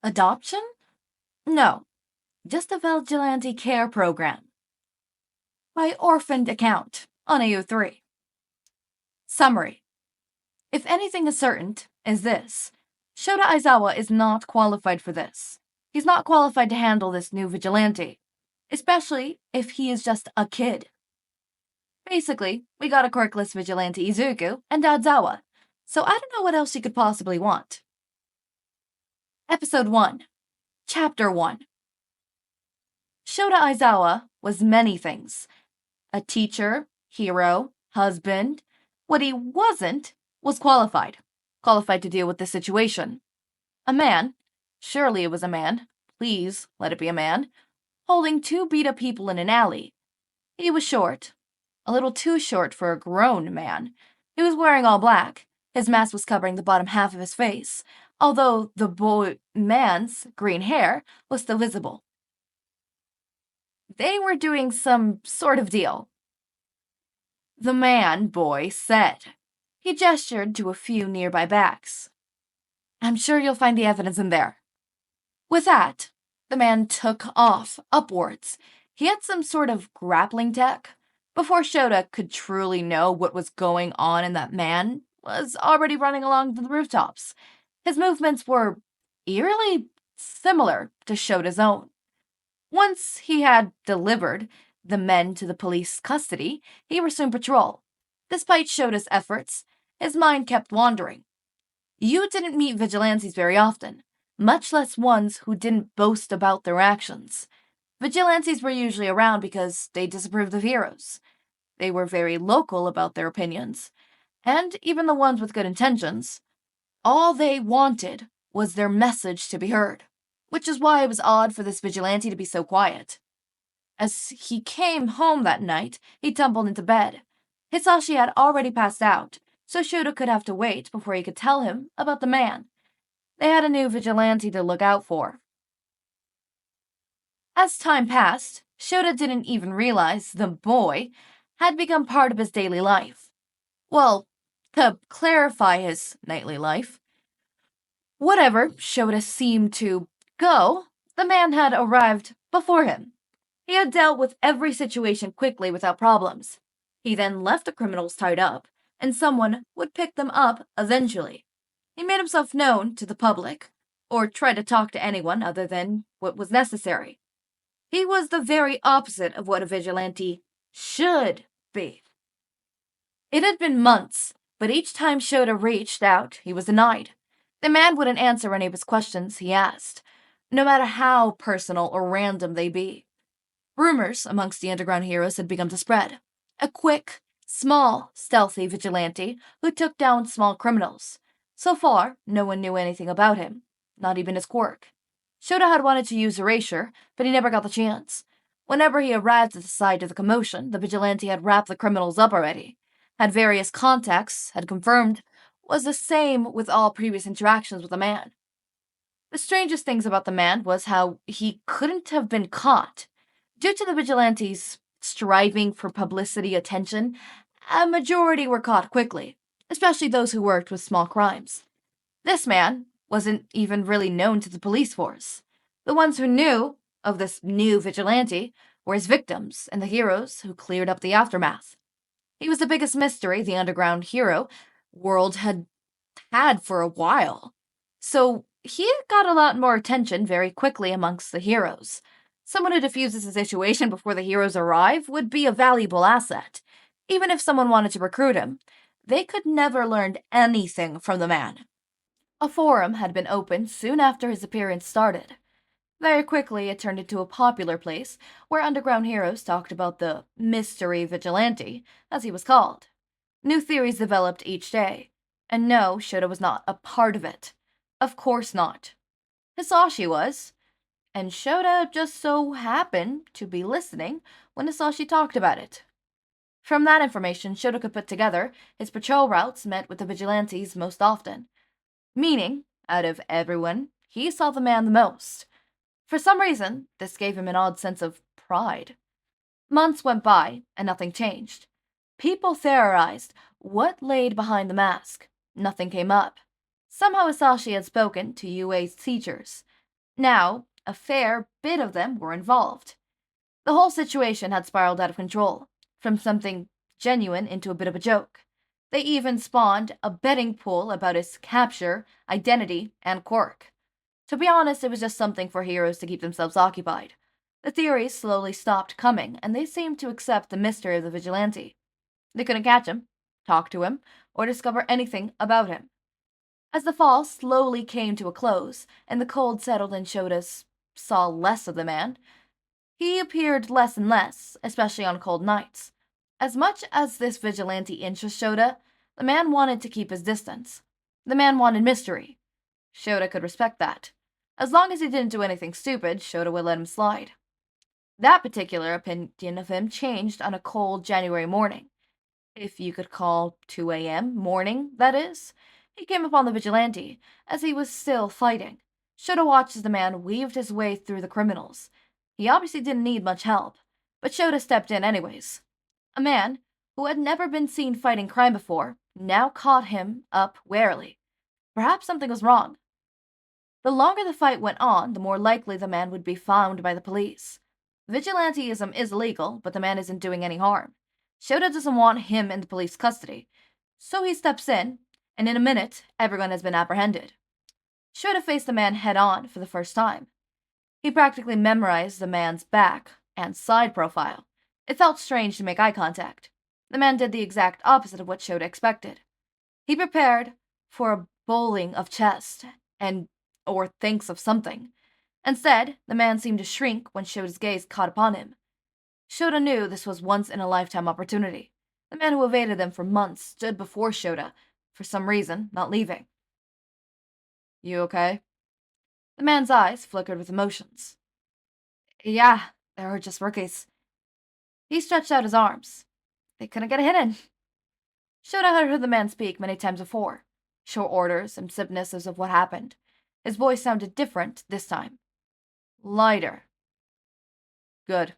Adoption? No, just a vigilante care program. By orphaned account on AO3. Summary. If anything is certain, is this. Shouta Aizawa is not qualified for this. He's not qualified to handle this new vigilante, especially if he is just a kid. Basically, we got a Quirkless vigilante Izuku and dadzawa, so I don't know what else you could possibly want. Episode 1. Chapter 1. Shouta Aizawa was many things. A teacher, hero, husband. What he wasn't was qualified to deal with this situation. A man, surely it was a man, please let it be a man, holding 2 beat-up people in an alley. He was short, a little too short for a grown man. He was wearing all black. His mask was covering the bottom half of his face, although the man's green hair was still visible. They were doing some sort of deal. The boy said. He gestured to a few nearby bags. I'm sure you'll find the evidence in there. With that, the man took off, upwards. He had some sort of grappling tech. Before Shouta could truly know what was going on, and that man was already running along the rooftops. His movements were eerily similar to Shota's own. Once he had delivered the men to the police custody, he resumed patrol. Despite Shota's efforts, his mind kept wandering. You didn't meet vigilantes very often, much less ones who didn't boast about their actions. Vigilantes were usually around because they disapproved of heroes. They were very local about their opinions, and even the ones with good intentions. All they wanted was their message to be heard, which is why it was odd for this vigilante to be so quiet. As he came home that night, he tumbled into bed. Hizashi had already passed out, so Shouta could have to wait before he could tell him about the man. They had a new vigilante to look out for. As time passed, Shouta didn't even realize the boy had become part of his daily life. Well, to clarify his nightly life. Whatever Shouta seemed to go, the man had arrived before him. He had dealt with every situation quickly without problems. He then left the criminals tied up, and someone would pick them up eventually. He made himself known to the public, or tried to talk to anyone other than what was necessary. He was the very opposite of what a vigilante should be. It had been months, but each time Shouta reached out, he was denied. The man wouldn't answer any of his questions he asked, no matter how personal or random they be. Rumors amongst the underground heroes had begun to spread. A quick, small, stealthy vigilante who took down small criminals. So far, no one knew anything about him, not even his quirk. Shouta had wanted to use Erasure, but he never got the chance. Whenever he arrived at the site of the commotion, the vigilante had wrapped the criminals up already. Had various contacts, had confirmed, was the same with all previous interactions with the man. The strangest things about the man was how he couldn't have been caught. Due to the vigilantes striving for publicity attention, a majority were caught quickly, especially those who worked with small crimes. This man wasn't even really known to the police force. The ones who knew of this new vigilante were his victims and the heroes who cleared up the aftermath. He was the biggest mystery the underground hero world had for a while, so he got a lot more attention very quickly amongst the heroes. Someone who diffuses the situation before the heroes arrive would be a valuable asset. Even if someone wanted to recruit him, they could never learn anything from the man. A forum had been opened soon after his appearance started. Very quickly, it turned into a popular place where underground heroes talked about the mystery vigilante, as he was called. New theories developed each day, and no, Shouta was not a part of it. Of course not. Hizashi was, and Shouta just so happened to be listening when Hizashi talked about it. From that information, Shouta could put together his patrol routes met with the vigilantes most often. Meaning, out of everyone, he saw the man the most. For some reason, this gave him an odd sense of pride. Months went by, and nothing changed. People theorized what laid behind the mask. Nothing came up. Somehow Hizashi had spoken to UA's teachers. Now, a fair bit of them were involved. The whole situation had spiraled out of control, from something genuine into a bit of a joke. They even spawned a betting pool about his capture, identity, and quirk. To be honest, it was just something for heroes to keep themselves occupied. The theories slowly stopped coming, and they seemed to accept the mystery of the vigilante. They couldn't catch him, talk to him, or discover anything about him. As the fall slowly came to a close, and the cold settled and Shouta saw less of the man, he appeared less and less, especially on cold nights. As much as this vigilante interested Shouta, the man wanted to keep his distance. The man wanted mystery. Shouta could respect that. As long as he didn't do anything stupid, Shouta would let him slide. That particular opinion of him changed on a cold January morning. If you could call 2 a.m. morning, that is. He came upon the vigilante, as he was still fighting. Shouta watched as the man weaved his way through the criminals. He obviously didn't need much help, but Shouta stepped in anyways. A man, who had never been seen fighting crime before, now caught him up warily. Perhaps something was wrong. The longer the fight went on, the more likely the man would be found by the police. Vigilantism is illegal, but the man isn't doing any harm. Shouta doesn't want him in the police custody, so he steps in, and in a minute, everyone has been apprehended. Shouta faced the man head-on for the first time. He practically memorized the man's back and side profile. It felt strange to make eye contact. The man did the exact opposite of what Shouta expected. He prepared for a bowling of chest, or thinks of something. Instead, the man seemed to shrink when Shouta's gaze caught upon him. Shouta knew this was once-in-a-lifetime opportunity. The man who evaded them for months stood before Shouta, for some reason, not leaving. "You okay?" The man's eyes flickered with emotions. "Yeah, they were just rookies." He stretched out his arms. "They couldn't get a hit in." Shouta had heard the man speak many times before. Short orders and submissives of what happened. His voice sounded different this time. Lighter. Good.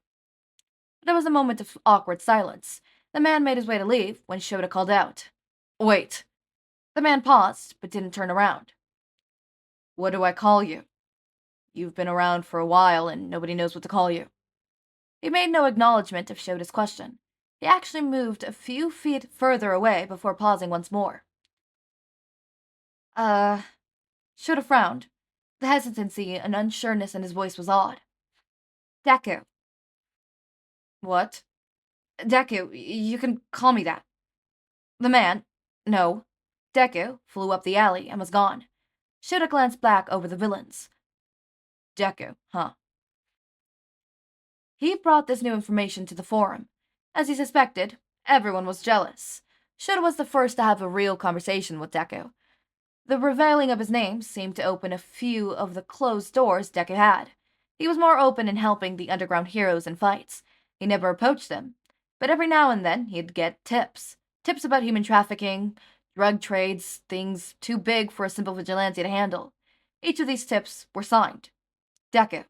There was a moment of awkward silence. The man made his way to leave when Shouta called out, "Wait." The man paused, but didn't turn around. "What do I call you? You've been around for a while and nobody knows what to call you." He made no acknowledgement of Shouta's question. He actually moved a few feet further away before pausing once more. Shouta frowned. The hesitancy and unsureness in his voice was odd. "Deku." "What?" "Deku, you can call me that." The man, no, Deku, flew up the alley and was gone. Shouta glanced back over the villains. "Deku, huh?" He brought this new information to the forum. As he suspected, everyone was jealous. Shouta was the first to have a real conversation with Deku. The revealing of his name seemed to open a few of the closed doors Deku had. He was more open in helping the underground heroes in fights. He never approached them, but every now and then he'd get tips. Tips about human trafficking, drug trades, things too big for a simple vigilante to handle. Each of these tips were signed. Deku.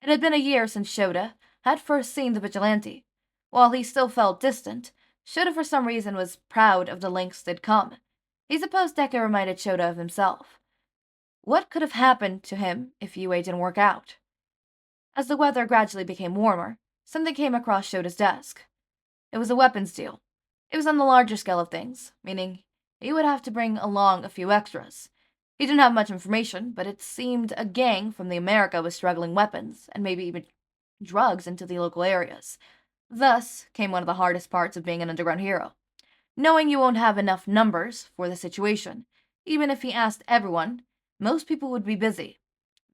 It had been a year since Shouta had first seen the vigilante. While he still felt distant, Shouta for some reason was proud of the lengths they'd come. He supposed Deku reminded Shouta of himself. What could have happened to him if UA didn't work out? As the weather gradually became warmer, something came across Shouta's desk. It was a weapons deal. It was on the larger scale of things, meaning he would have to bring along a few extras. He didn't have much information, but it seemed a gang from the America was struggling weapons, and maybe even drugs into the local areas. Thus came one of the hardest parts of being an underground hero. Knowing you won't have enough numbers for the situation. Even if he asked everyone, most people would be busy.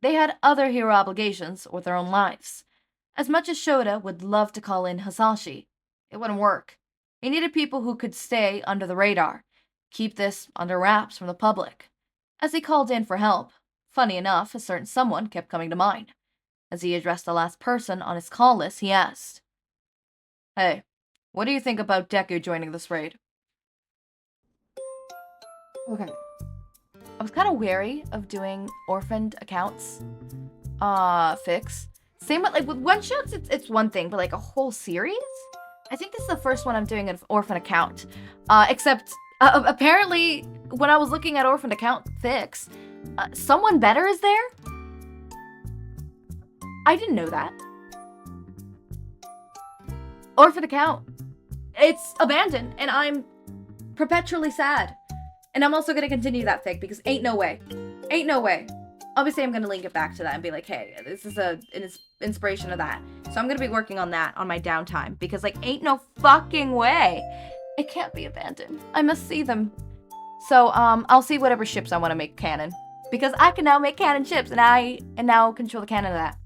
They had other hero obligations or their own lives. As much as Shouta would love to call in Hizashi, it wouldn't work. He needed people who could stay under the radar, keep this under wraps from the public. As he called in for help, funny enough, a certain someone kept coming to mind. As he addressed the last person on his call list, he asked, "Hey, what do you think about Deku joining this raid?" Okay. I was kind of wary of doing orphaned accounts. Fix. Same with, with one-shots, it's one thing, but like a whole series? I think this is the first one I'm doing an orphan account. Except, apparently, when I was looking at orphan account Fix, someone better is there? I didn't know that. Or for the count. It's abandoned, and I'm perpetually sad. And I'm also going to continue that fic because ain't no way. Ain't no way. Obviously, I'm going to link it back to that and be like, hey, this is an inspiration of that. So I'm going to be working on that on my downtime because, like, ain't no fucking way. It can't be abandoned. I must see them. So, I'll see whatever ships I want to make canon. Because I can now make canon ships, and I now control the canon of that.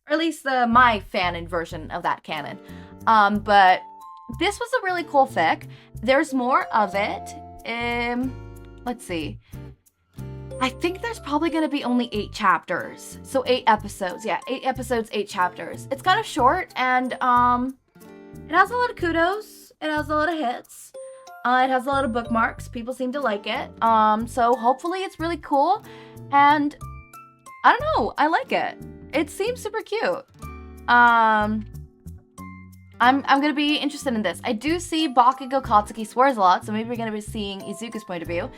Or at least my fanon version of that canon. But this was a really cool fic. There's more of it. Let's see. I think there's probably going to be only 8 chapters. So 8 episodes. Yeah, 8 episodes, 8 chapters. It's kind of short, and it has a lot of kudos. It has a lot of hits. It has a lot of bookmarks. People seem to like it. So hopefully it's really cool. And I don't know. I like it. It seems super cute. I'm gonna be interested in this. I do see Bakugou Katsuki swears a lot, so maybe we're gonna be seeing Izuku's point of view.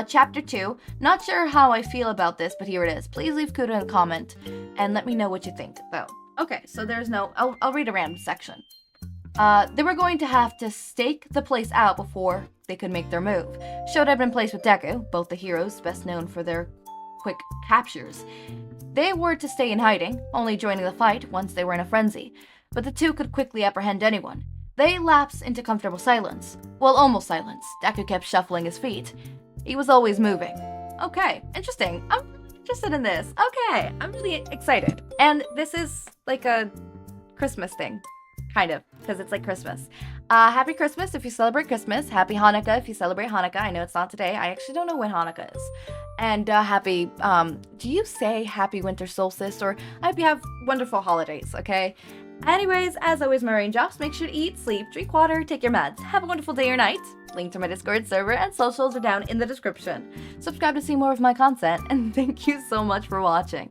Chapter 2. Not sure how I feel about this, but here it is. Please leave kudo in a comment and let me know what you think, though. Okay, so there's no... I'll read a random section. They were going to have to stake the place out before they could make their move. Shouta had been placed with Deku, both the heroes best known for their quick captures. They were to stay in hiding, only joining the fight once they were in a frenzy. But the two could quickly apprehend anyone. They lapsed into comfortable silence. Well, almost silence. Deku kept shuffling his feet. He was always moving. Okay, interesting. I'm really interested in this. Okay, I'm really excited. And this is like a Christmas thing. Kind of, because it's like Christmas. Happy Christmas if you celebrate Christmas. Happy Hanukkah if you celebrate Hanukkah. I know it's not today. I actually don't know when Hanukkah is. And happy, do you say happy winter solstice? Or I hope you have wonderful holidays, okay? Anyways, as always, my raindrops, make sure to eat, sleep, drink water, take your meds. Have a wonderful day or night. Link to my Discord server and socials are down in the description. Subscribe to see more of my content, and thank you so much for watching.